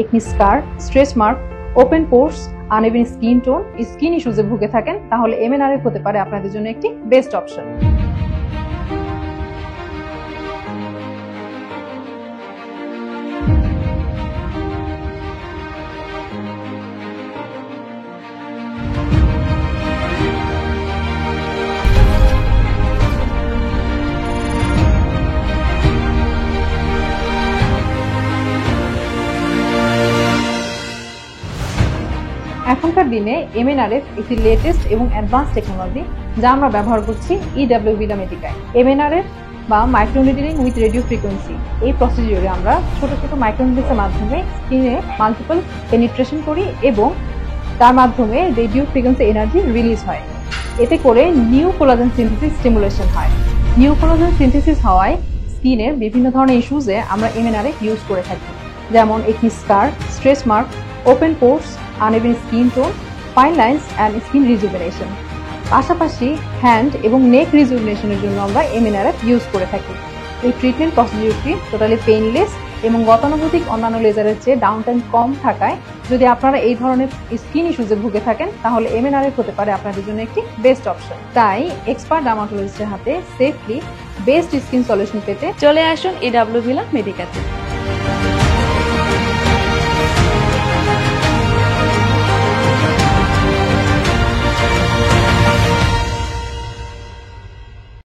Acne scar, stretch mark, open pores, uneven skin tone, skin ইস্যুজে ভুগে থাকেন, তাহলে MNRF হতে পারে আপনাদের জন্য একটি বেস্ট অপশন। এখনকার দিনে MNRF একটি লেটেস্ট এবং অ্যাডভান্স টেকনোলজি, যা আমরা ব্যবহার করছি EWVILA মেডিকায়। MNRF বা মাইক্রোনিডলিং উইথ রেডিও ফ্রিকোয়েন্সি, এই প্রসিডিওরে আমরা ছোট ছোট মাইক্রোনিডলসের মাধ্যমে স্কিনে মাল্টিপল পেনিট্রেশন করি এবং তার মাধ্যমে রেডিও ফ্রিকোয়েন্সি এনার্জি রিলিজ হয়। এতে করে নিউ কোলাজেন সিনথেসিস স্টিমুলেশন হয়। নিউ কোলাজেন সিনথেসিস হওয়ায় স্কিনের বিভিন্ন ধরনের ইস্যুজে আমরা MNRF ইউজ করে থাকি, যেমন acne scar, stretch mark, open pores, uneven skin tone, fine lines and skin rejuvenation. পাশাপাশি হ্যান্ড এবং নেক রিজুভেনেশনের জন্য আমরা MNRF ইউজ করে থাকি। এই ট্রিটমেন্ট প্রসিডিউরটি টোটালি পেইনলেস এবং গতানুগতিক অন্যান্য লেজারের চেয়ে ডাউন টাইম কম থাকায় যদি আপনারা এই ধরনের স্কিন ইস্যুজে ভুগে থাকেন, তাহলে MNRF হতে পারে আপনাদের জন্য একটি বেস্ট অপশন। তাই এক্সপার্ট ডার্মাটোলজিস্টের হাতে সেফলি বেস্ট স্কিন সলিউশন পেতে চলে আসুন EWVILA মেডিকাতে।